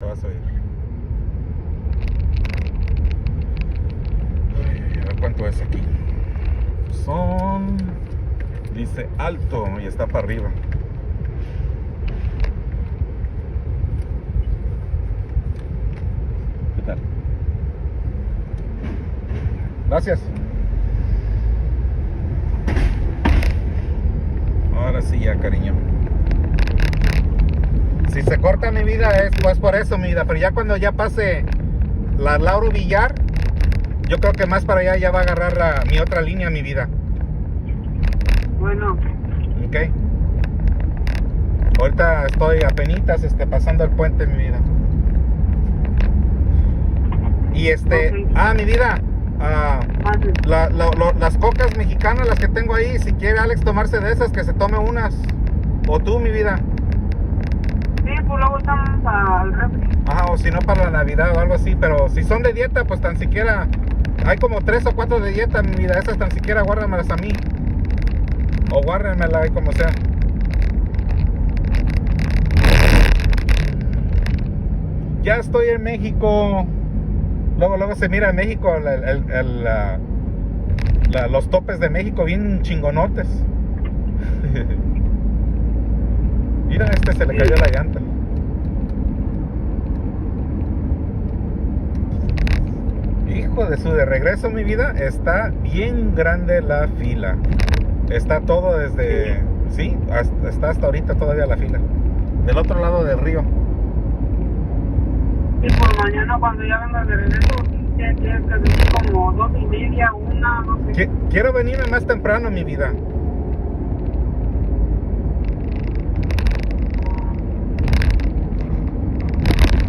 Te vas a oír. Ay, a ver cuánto es aquí. Dice alto y está para arriba. ¿Qué tal? Gracias. Ahora sí ya, cariño. Si se corta mi vida es pues por eso, mi vida. Pero ya cuando ya pase la Lauro Villar, yo creo que más para allá ya va a agarrar mi otra línea, mi vida. Bueno. Ok. Ahorita estoy apenitas pasando el puente, mi vida. Y Okay. mi vida. Las cocas mexicanas, las que tengo ahí, si quiere Alex tomarse de esas, que se tome unas. O tú, mi vida. Sí, pues luego estamos al refri. Ajá, o si no para la Navidad o algo así. Pero si son de dieta, pues tan siquiera. Hay como 3 o 4 de dieta, mi vida. Esas tan siquiera guárdamelas a mí. O guárdenmela ahí como sea. Ya estoy en México. Luego se mira en México los topes de México bien chingonotes. Mira, se le cayó la llanta. Hijo de su, de regreso, mi vida, está bien grande la fila. Está todo desde... Sí, está hasta ahorita todavía la fila. Del otro lado del río. Y por mañana cuando ya venga de regreso, tienes que venir como 2:30, 1, no sé. Quiero venirme más temprano, mi vida.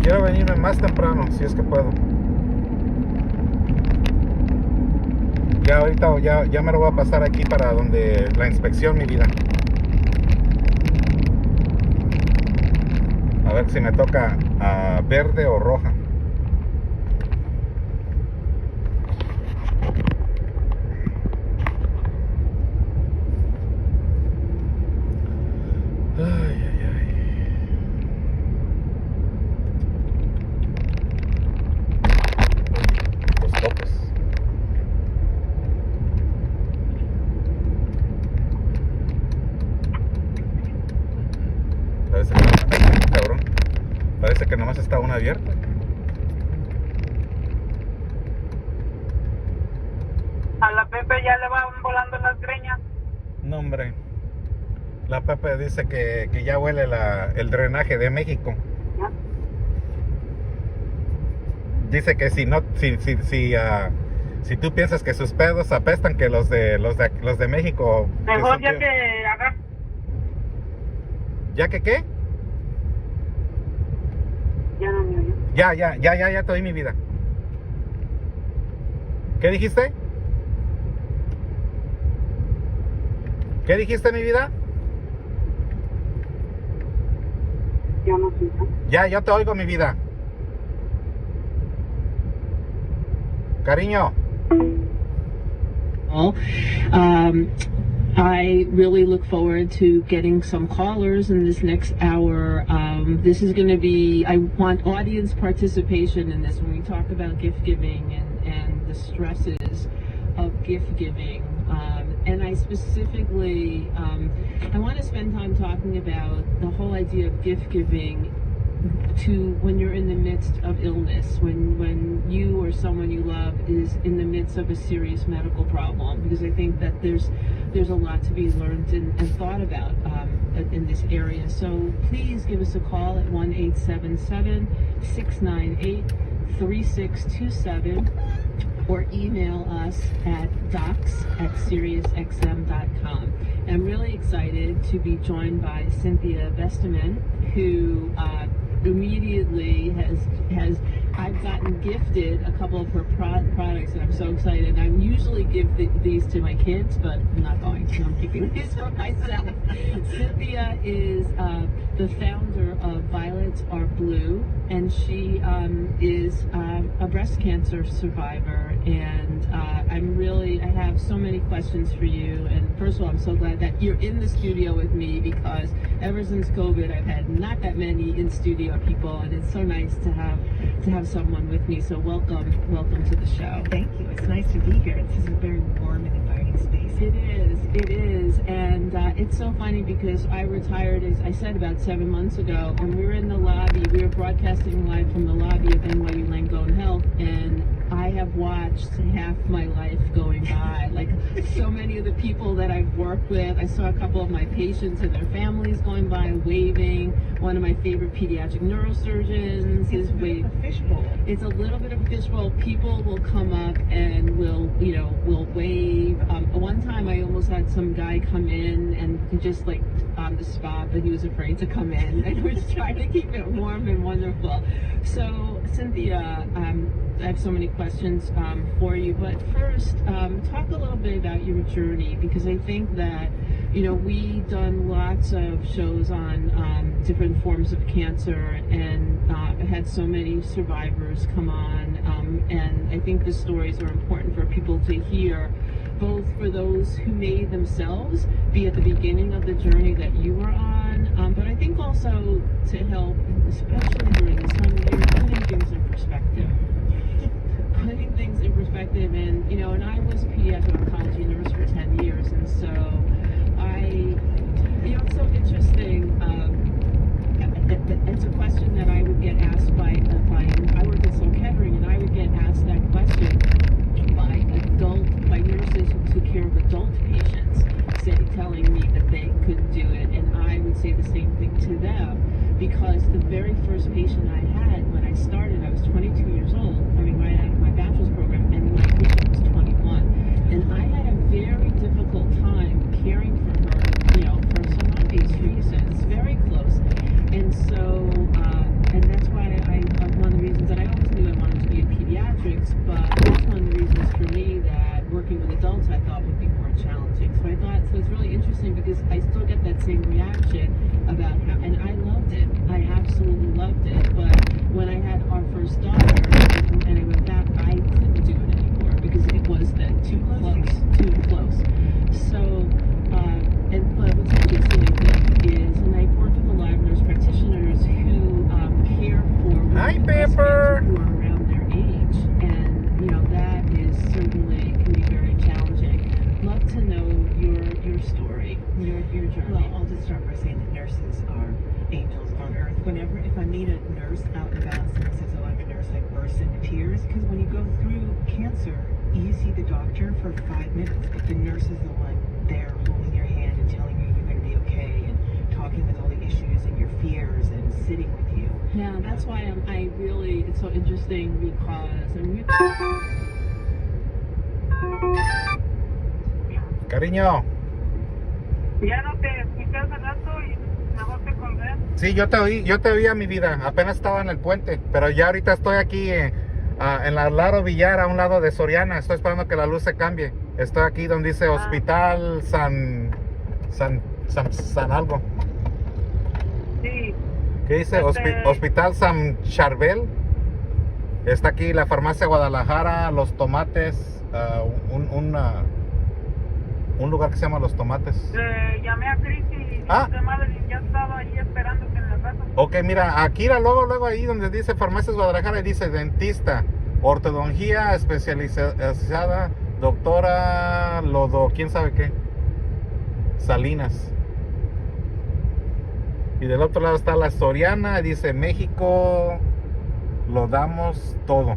Quiero venirme más temprano, si es que puedo. Ya ahorita ya me lo voy a pasar aquí para donde la inspección, mi vida. A ver si me toca verde o roja. Los topes. Parece que nomás está una abierta. A la Pepe ya le van volando las greñas. No, hombre. La Pepe dice que ya huele el drenaje de México. ¿Ya? Dice que si tú piensas que sus pedos apestan, que los de México. Mejor ya que haga. ¿Ya que qué? Ya no me oye. Ya te oí, mi vida. ¿Qué dijiste? ¿Qué dijiste, mi vida? Ya no sé. Ya, yo te oigo, mi vida. Cariño. I really look forward to getting some callers in this next hour. This is going to be, I want audience participation in this when we talk about gift giving and the stresses of gift giving. And I specifically, I want to spend time talking about the whole idea of gift giving to when you're in the midst of illness, when you or someone you love is in the midst of a serious medical problem, because I think that there's a lot to be learned and thought about in this area. So please give us a call at 1-877-698-3627 or email us at docs@SiriusXM.com. And I'm really excited to be joined by Cynthia Vestaman, who immediately has I've gotten gifted a couple of her products, and I'm so excited. I usually give these to my kids, but I'm not going to. I'm keeping these for myself. Cynthia is the founder of Violets Are Blue, and she is a breast cancer survivor. And I have so many questions for you. And first of all, I'm so glad that you're in the studio with me, because ever since COVID, I've had not that many in studio radio people, and it's so nice to have someone with me. So welcome to the show. Thank you. It's nice to be here. This is a very warm and inviting space. It is, and it's so funny because I retired, as I said, about 7 months ago, and we were in the lobby. We were broadcasting live from the lobby of NYU Langone Health, and I have watched half my life going by. Like so many of the people that I've worked with, I saw a couple of my patients and their families going by waving. One of my favorite pediatric neurosurgeons is waving. It's a little bit of a fishbowl. People will come up and will wave. One time I almost had some guy come in and just like on the spot, but he was afraid to come in. And we're just trying to keep it warm and wonderful. So Cynthia, I have so many questions for you, but first, talk a little bit about your journey, because I think that, we've done lots of shows on different forms of cancer, and had so many survivors come on, and I think the stories are important for people to hear, both for those who may themselves be at the beginning of the journey that you were on, but I think also to help, especially during this time of year, putting things in perspective. And I was a pediatric oncology nurse for 10 years, and so it's so interesting. It's a question that I would get asked by I worked at Sloan Kettering, and I would get asked that question by nurses who took care of adult patients, telling me that they couldn't do it, and I would say the same thing to them, because the very first patient I had when I started, I was 22 years old, coming right out of my bachelor's program, and my patient was 21, and I had a very difficult time caring for her, for some obvious reasons, very close, and so, and that's why one of the reasons that I always knew I wanted to be in pediatrics, but that's one of the reasons for me that working with adults I thought would be more challenging. So it's really interesting because I still get that same reaction about how, and I loved it. I absolutely loved it. But when I had our first daughter, and I went back, I couldn't do it anymore because it was then too close. So, but what's interesting, I think, is, and I've worked with a lot of nurse practitioners who care for women who are around their age, and that is certainly can be very challenging. Love to know your story, your journey. Well, I'll just start by saying that nurses are angels on earth. If I meet a nurse out and about and someone says, "Oh, I'm a nurse," I burst into tears, because when you go through cancer, you see the doctor for 5 minutes, but the nurse is the one there holding your hand and telling you you're going to be okay, and talking with all the issues and your fears and sitting with you. Yeah, that's why it's so interesting, because Cariño. Ya no te escuché hace rato y mejor te colgué. Sí, yo te oía, mi vida. Apenas estaba en el puente, pero ya ahorita estoy aquí en la Laro Villar, a un lado de Soriana. Estoy esperando que la luz se cambie. Estoy aquí donde dice Hospital San algo. Sí. ¿Qué dice? Hospital San Charbel. Está aquí la farmacia Guadalajara, Los Tomates, un lugar que se llama Los Tomates. Le llamé a Cris y Madeline ya estaba ahí esperándote en la casa. Ok, mira, aquí luego ahí donde dice farmacias Guadalajara, dice dentista, ortodoncia especializada, doctora Lodo, quién sabe qué, Salinas. Y del otro lado está la Soriana, dice México, lo damos todo.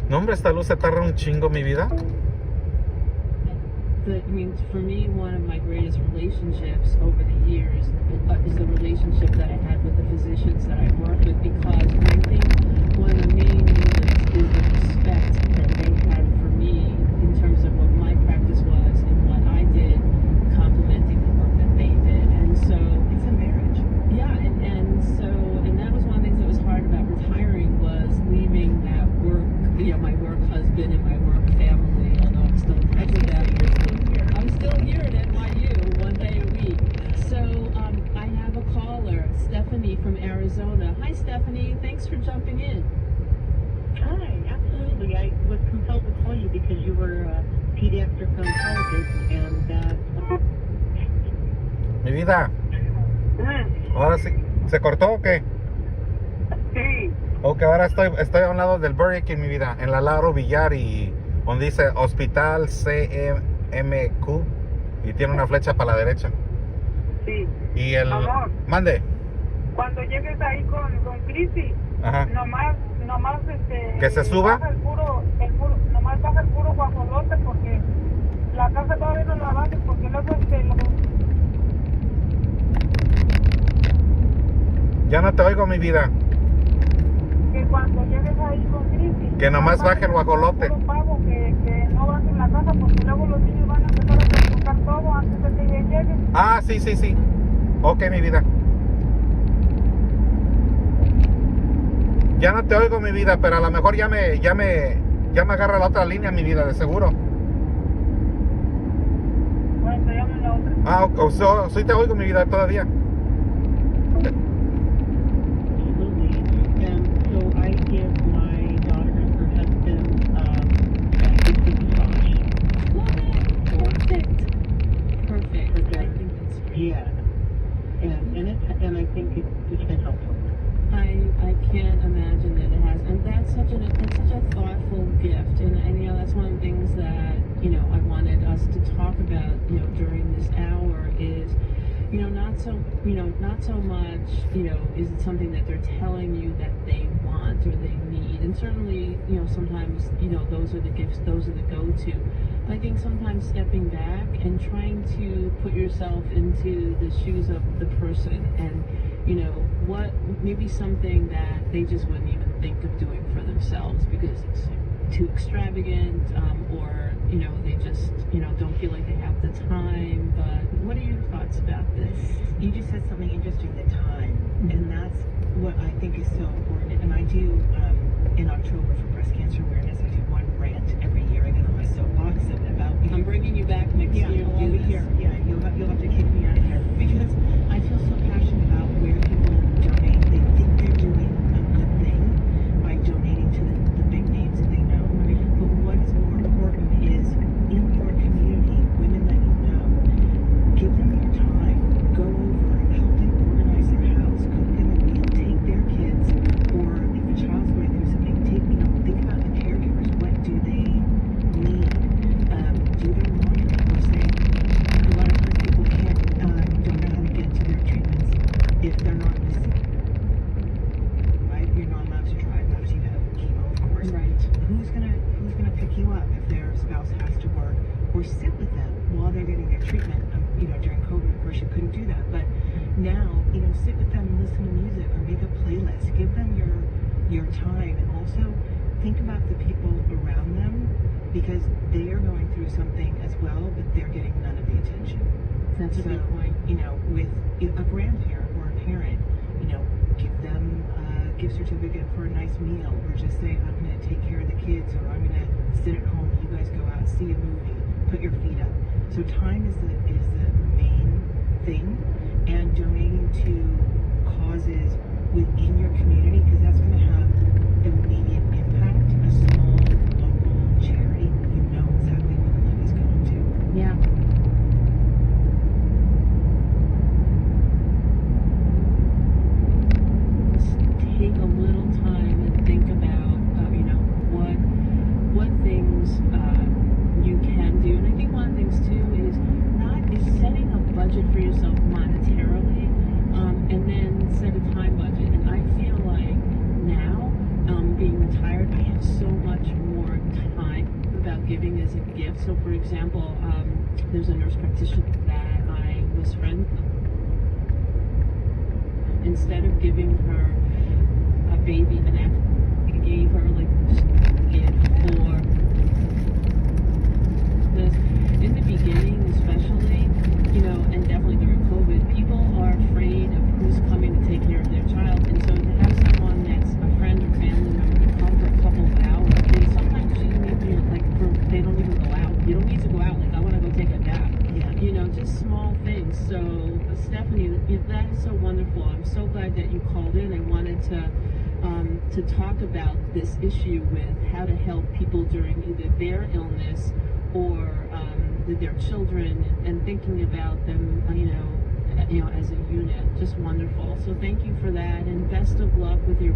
No, hombre, esta luz se tarda un chingo, mi vida. For me, one of my greatest relationships over the years is the relationship that I had with the physicians that I work with, because I think one of the main reasons is the respect that they had for me in terms of what my practice was and what I did, complementing the work that they did. And so it's a marriage. Yeah, and that was one of the things that was hard about retiring, was leaving that work, my work husband and my work family, although I'm still here at NYU 1 day a week. So I have a caller, Stephanie from Arizona. Hi, Stephanie. Thanks for jumping in. Hi, absolutely. I was compelled to call you because you were a pediatric oncologist, and Mi vida, ahora sí. ¿Se cortó o qué? Sí. Ok, ahora estoy a un lado del Burger King, mi vida, en la Laro Villar y donde dice Hospital CMQ y tiene una flecha para la derecha. Sí. Y el... Amor, Mande. cuando llegues ahí con Cristi, Ajá. nomás, ¿Que se suba? baja nomás baja el puro guajolote porque la casa todavía no la bajes porque luego Ya no te oigo, mi vida. que cuando llegues ahí con Cristi, Que nomás baje el guajolote. puro pavo, que no bajes la casa porque luego los niños van a empezar a tocar todo antes de que llegues. Ah, sí, sí, sí. Ok, mi vida. Ya no te oigo, mi vida, pero a lo mejor ya me agarra la otra línea, mi vida, de seguro. Bueno, te llaman la otra. Ah, sí te oigo, mi vida, todavía. Absolutely. So I give my daughter and her husband a massage. Perfect. For I their, think that's great. yeah. And I think it's been helpful. I can't imagine that it has, and that's such a thoughtful gift, and you know that's one of the things that I wanted us to talk about during this hour is not so much is it something that they're telling you that they want or they need, and certainly sometimes those are the gifts, those are the go-to. But I think sometimes stepping back and trying to put yourself into the shoes of the person and what maybe something that they just wouldn't even think of doing for themselves because it's too extravagant, or they just don't feel like they have the time. But what are your thoughts about this? You just said something interesting, the time, and that's what I think is so important. And I do in October for breast cancer awareness, I do one rant every year. I get on my soapbox about. I'm bringing you back next year. Yeah, I'll be here. Yeah, you'll have to kick me out of here because I feel so passionate about where people donate. They think they're doing a good thing by donating to the big names that they know. But what is more important is in your community, women that you know, give them your time. Go over, help them organize their house, cook them a meal, take their kids, or if a child's going through something, think about the caregivers. What do they need? Do their laundry, or say a lot of times people don't know how to get to their treatments if they're not in a city. Right? You're not allowed to drive after you have chemo, of course. Right. Who's gonna pick you up if their spouse has to work, or sit with them while they're getting their treatment? During COVID, of course, you couldn't do that, but now, sit with them and listen to music or make a playlist. Give them your time, and also think about the people around them because they are going through something as well, but they're getting none of the attention. That's a good point. With a grandparent or a parent, give them a gift certificate for a nice meal, or just say, I'm going to take care of the kids, or I'm going to sit at home, you guys go out, see a movie, put your feet up. So time is the main thing, and donating to causes within your community, because that's going to have immediate impact. A small local charity, exactly where the money's going to. Yeah. Take a little time and think about what things you can do, and I think one of the things too is setting a budget for yourself monetarily, and then set a time budget. And I feel like now, being retired, I have so much more time about giving as a gift. So for example, there's a nurse practitioner that I was friends with. Instead of giving her a baby an act, I gave her like a gift for this. In the beginning, especially, and definitely during COVID, people are afraid of who's coming to take care of their child, and so to have someone that's a friend or family member to come for a couple of hours, and sometimes you don't even they don't even go out. You don't need to go out. Like, I want to go take a nap. Yeah. Just small things. So Stephanie, that is so wonderful. I'm so glad that you called in. I wanted to talk about this issue with how to help people during either their illness or their children, and thinking about them, you know, as a unit. Just wonderful. So thank you for that, and best of luck with your.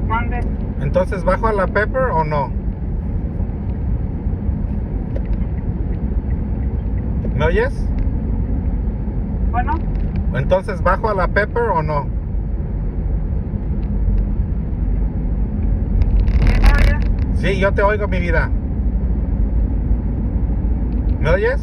Mande. Entonces, ¿bajo a la Pepper o no? ¿Me oyes? Bueno, Entonces, ¿bajo a la Pepper o no? ¿quién me oye? Sí, yo te oigo, mi vida. ¿Me oyes?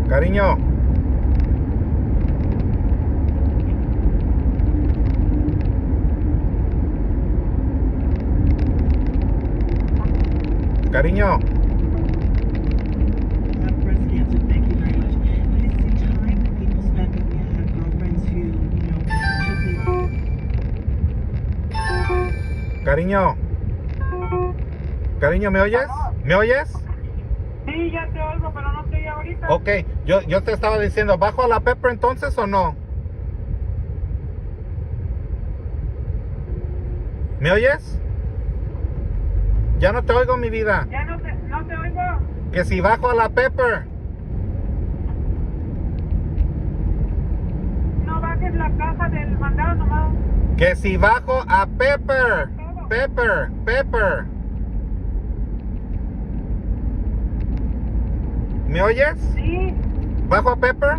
Cariño. Cariño. Breast cancer, thank you very much. But it's the time that people spend with me. I have girlfriends who, you know, took me. Cariño. Cariño, ¿me oyes? ¿Me oyes? Sí, ya te oigo, pero no estoy ahorita. Ok, yo te estaba diciendo, ¿bajo a la Pepper entonces o no? ¿Me oyes? Ya no te oigo, mi vida. Ya no te oigo. Que si bajo a la Pepper. No bajes la caja del mandado nomás. Que si bajo a Pepper. Pepper, Pepper. ¿Me oyes? Sí, ¿Bajo a Pepper?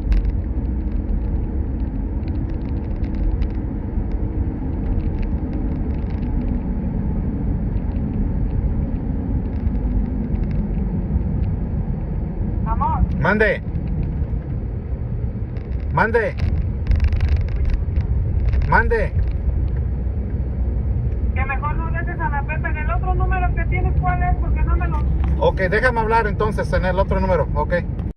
amor. Mande. Mande. Mande. Que mejor no dejes a la Pepe en el otro número que tienes, ¿cuál es? Porque no me lo... Ok, déjame hablar entonces en el otro número, ok.